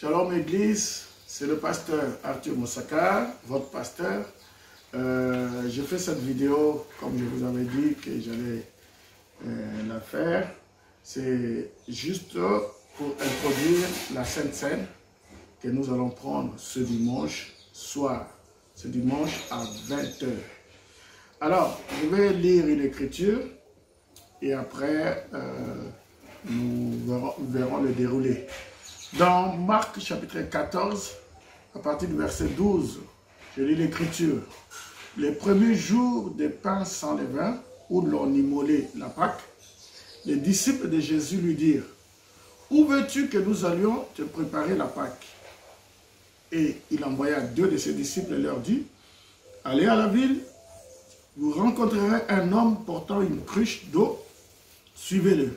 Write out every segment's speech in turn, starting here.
Shalom Église, c'est le pasteur Arthur Moussaka, votre pasteur. Je fais cette vidéo, comme je vous avais dit que j'allais la faire. C'est juste pour introduire la Sainte Seine que nous allons prendre ce dimanche soir, ce dimanche à 20 h. Alors, je vais lire une écriture et après, nous verrons le déroulé. Dans Marc chapitre 14, à partir du verset 12, je lis l'écriture. Les premiers jours des pains sans levain, où l'on immolait la Pâque, les disciples de Jésus lui dirent: où veux-tu que nous allions te préparer la Pâque? Et il envoya deux de ses disciples et leur dit: allez à la ville, vous rencontrerez un homme portant une cruche d'eau, suivez-le.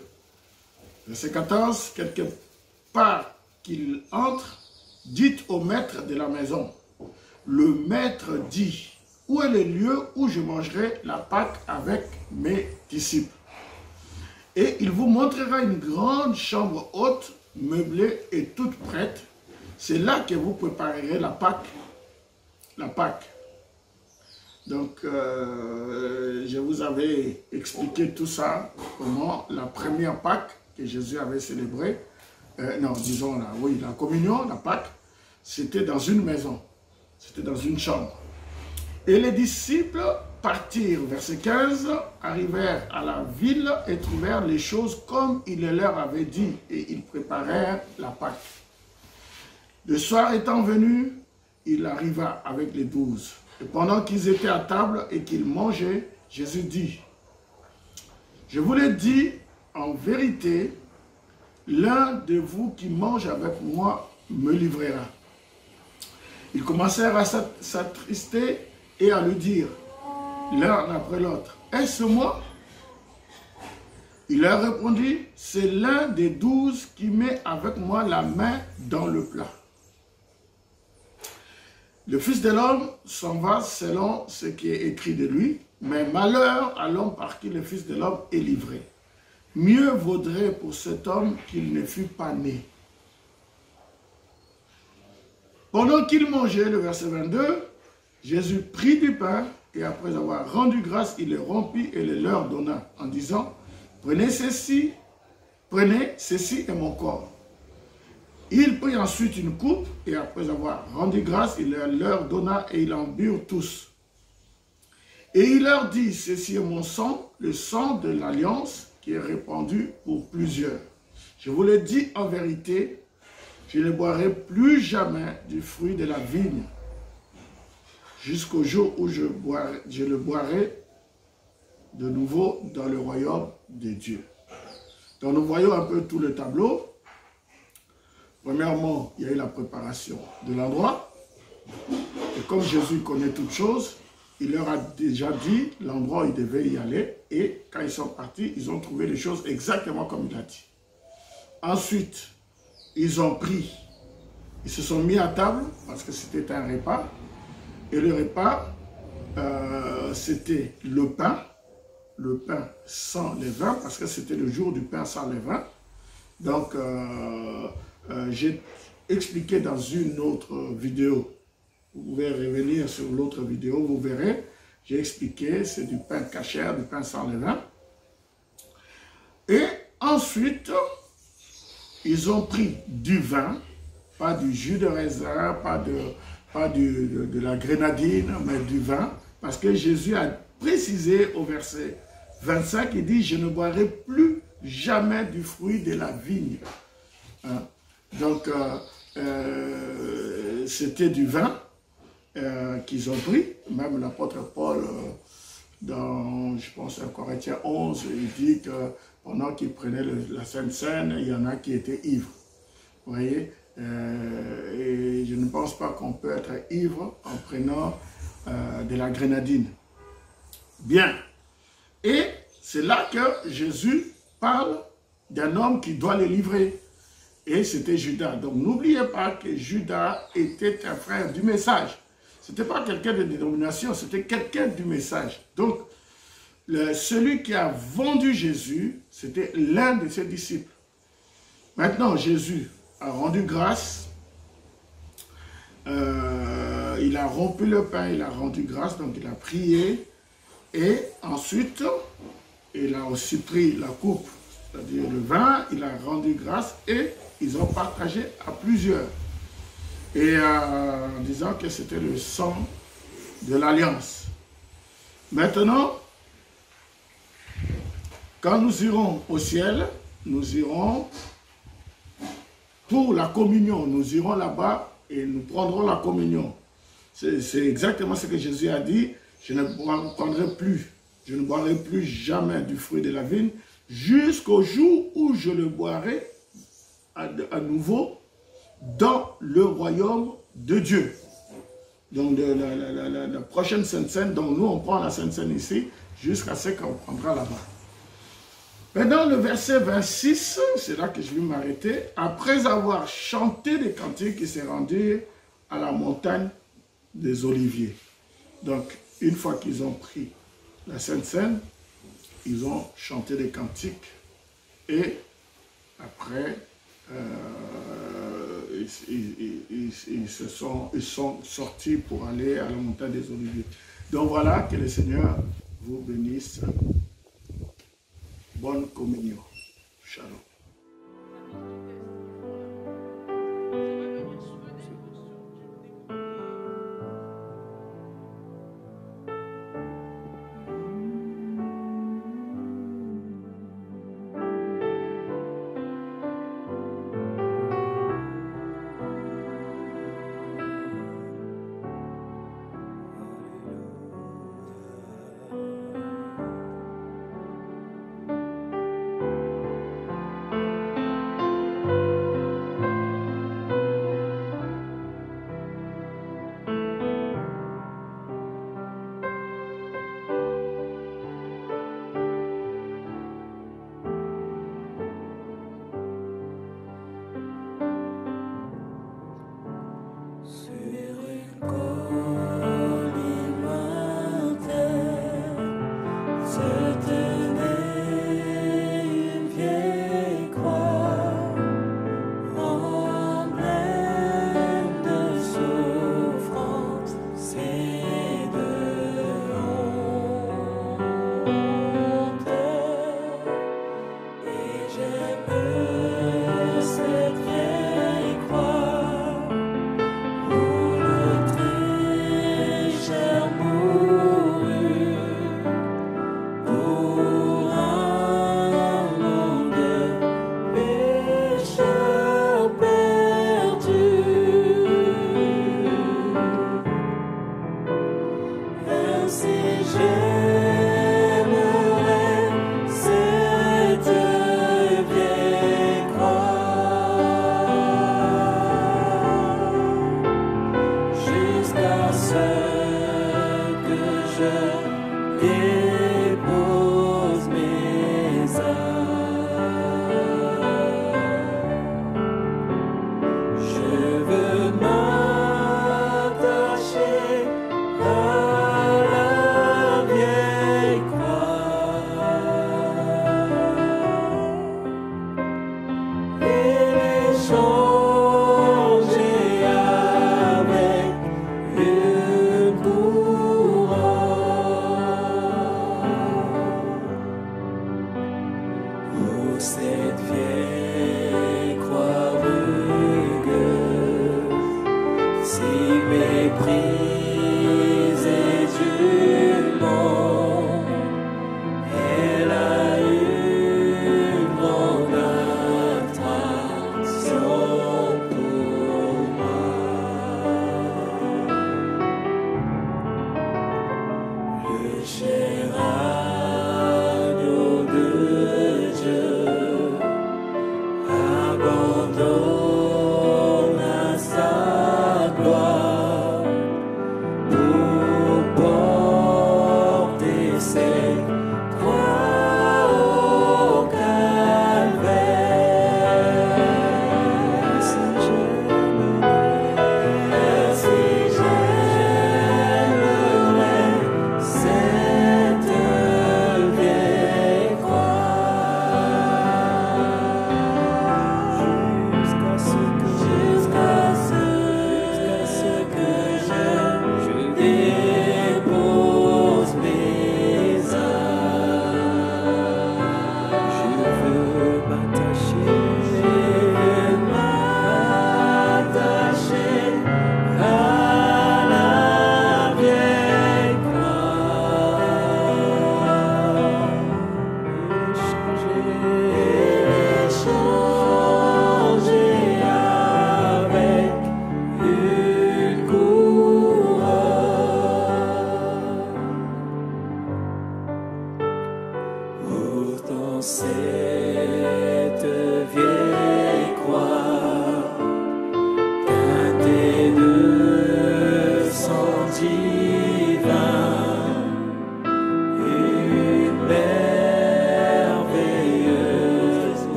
Verset 14, quelque part qu'il entre, dites au maître de la maison: le maître dit, où est le lieu où je mangerai la Pâque avec mes disciples? Et il vous montrera une grande chambre haute, meublée et toute prête. C'est là que vous préparerez la Pâque. La Pâque. Donc, je vous avais expliqué tout ça, comment la première Pâque que Jésus avait célébrée, non, disons, oui, la communion, la Pâque, c'était dans une maison, c'était dans une chambre. Et les disciples partirent, verset 15, arrivèrent à la ville et trouvèrent les choses comme il leur avait dit, et ils préparèrent la Pâque. Le soir étant venu, il arriva avec les 12. Et pendant qu'ils étaient à table et qu'ils mangeaient, Jésus dit: je vous l'ai dit en vérité, l'un de vous qui mange avec moi me livrera. Ils commencèrent à s'attrister et à lui dire, l'un après l'autre: est-ce moi? Il leur répondit: c'est l'un des 12 qui met avec moi la main dans le plat. Le Fils de l'homme s'en va selon ce qui est écrit de lui, mais malheur à l'homme par qui le Fils de l'homme est livré. Mieux vaudrait pour cet homme qu'il ne fût pas né. Pendant qu'il mangeait, le verset 22, Jésus prit du pain et après avoir rendu grâce, il le rompit et le leur donna en disant: prenez, ceci est mon corps. Il prit ensuite une coupe et après avoir rendu grâce, il leur donna et ils en burent tous. Et il leur dit: ceci est mon sang, le sang de l'alliance qui est répandu pour plusieurs. Je vous le dis en vérité, je ne boirai plus jamais du fruit de la vigne jusqu'au jour où je le boirai de nouveau dans le royaume de Dieu. Donc nous voyons un peu tout le tableau. Premièrement, il y a eu la préparation de l'endroit. Et comme Jésus connaît toutes choses, il leur a déjà dit l'endroit où ils devaient y aller. Et quand ils sont partis, ils ont trouvé les choses exactement comme il a dit. Ensuite, ils ont pris, ils se sont mis à table parce que c'était un repas. Et le repas, c'était le pain sans levain, parce que c'était le jour du pain sans levain. Donc, j'ai expliqué dans une autre vidéo, vous pouvez revenir sur l'autre vidéo, vous verrez, j'ai expliqué, c'est du pain cachère, du pain sans levain. Et ensuite, ils ont pris du vin, pas du jus de raisin, pas de la grenadine, mais du vin, parce que Jésus a précisé au verset 25, il dit: je ne boirai plus jamais du fruit de la vigne. Hein? Donc, c'était du vin qu'ils ont pris. Même l'apôtre Paul, dans, je pense, 1 Corinthiens 11, il dit que pendant qu'ils prenaient la Sainte Seine, il y en a qui étaient ivres. Vous voyez, et je ne pense pas qu'on peut être ivre en prenant de la grenadine. Bien. Et c'est là que Jésus parle d'un homme qui doit le livrer. Et c'était Judas. Donc n'oubliez pas que Judas était un frère du message. Ce n'était pas quelqu'un de dénomination, c'était quelqu'un du message. Donc celui qui a vendu Jésus, c'était l'un de ses disciples. Maintenant, Jésus a rendu grâce il a rompu le pain, il a rendu grâce, donc il a prié. Et ensuite, il a aussi pris la coupe, c'est-à-dire le vin, il a rendu grâce et ils ont partagé à plusieurs. Et en disant que c'était le sang de l'alliance. Maintenant, quand nous irons au ciel, nous irons pour la communion. Nous irons là-bas et nous prendrons la communion. C'est exactement ce que Jésus a dit. Je ne boirai plus jamais du fruit de la vigne jusqu'au jour où je le boirai à nouveau dans le royaume de Dieu. Donc la prochaine Sainte Seine, donc nous on prend la Sainte Seine ici jusqu'à ce qu'on prendra là-bas. Maintenant le verset 26, c'est là que je vais m'arrêter. Après avoir chanté des cantiques, il s'est rendu à la montagne des Oliviers. Donc une fois qu'ils ont pris la Sainte Seine, ils ont chanté des cantiques et après ils sont sortis pour aller à la montagne des Oliviers. Donc voilà, que le Seigneur vous bénisse. Bonne communion. Shalom.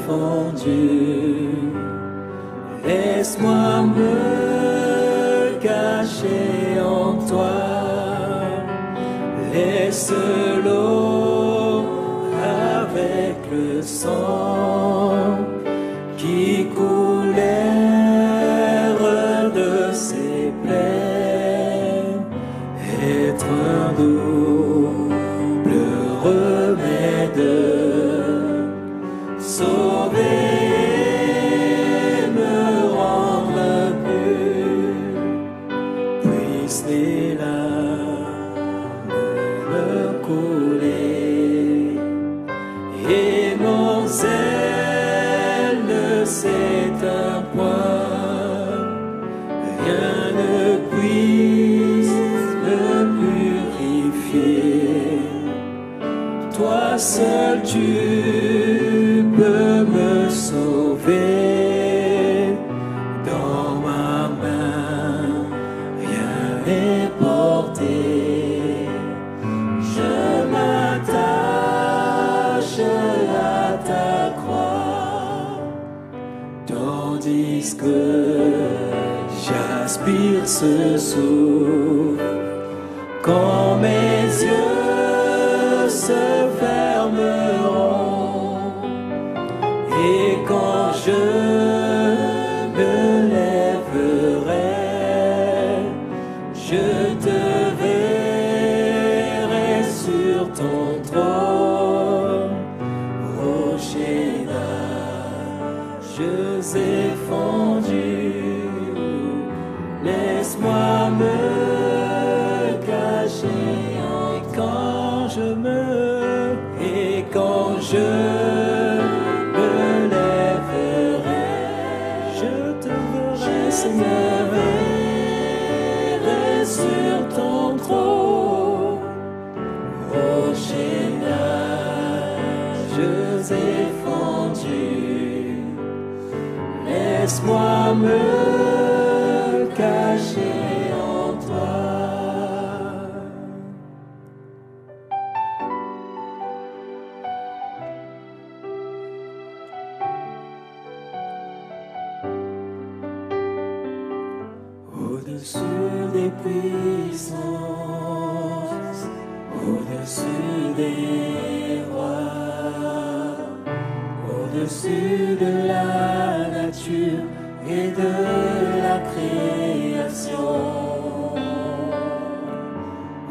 défendu. Laisse-moi me cacher en toi. Laisse l'eau avec le sang qui coulèrent de ses plaies, être un double remède, sauver et me rendre pur, puisse les larmes me couler et mon zèle ne s'éteint point, rien ne puisse me purifier. Toi seul tu peux me sauver, dans ma main rien n'est porté. Je m'attache à ta croix, tandis que j'aspire ce souffle, quand mes yeux se fermeront et quand je me lèverai, je te verrai sur ton trône, rocher d'âges effondus. Laisse-moi me cacher et quand je me lèverai, je te verrai, Seigneur, sur ton trône, rocher d'âges effondus. Laisse-moi me cacher en toi. Au-dessus des puissances, au-dessus des rois, au-dessus de la nature et de la création,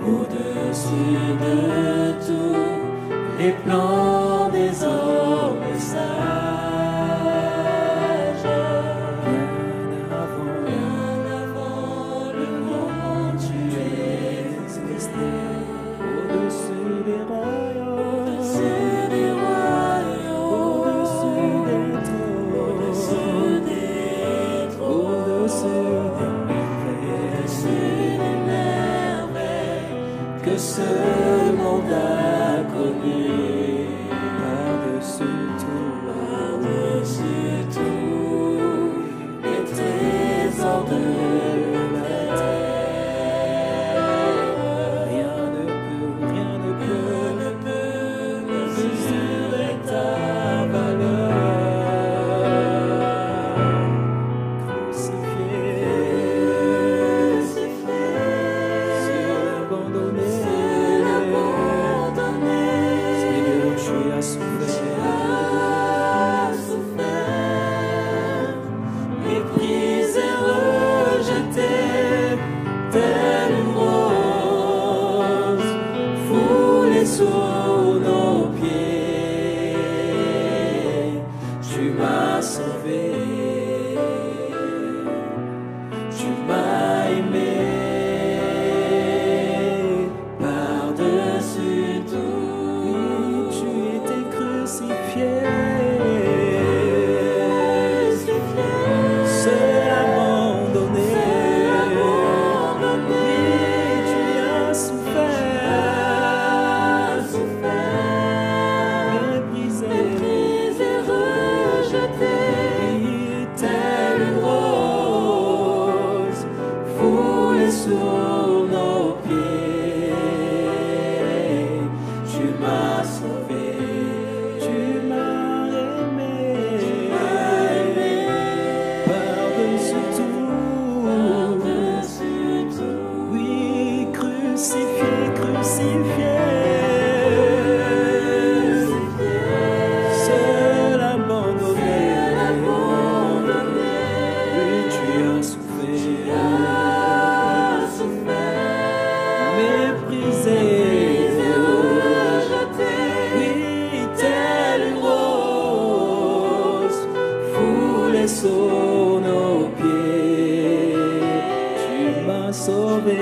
au-dessus de tous les plans des hommes sages, bien avant le monde tu es existé, au-dessus des royaumes, au-dessus des royaumes, au-dessus des trônes, au-dessus des trônes, au-dessus des merveilles que ce monde a connu. sous nos pieds. Tu m'as sauvé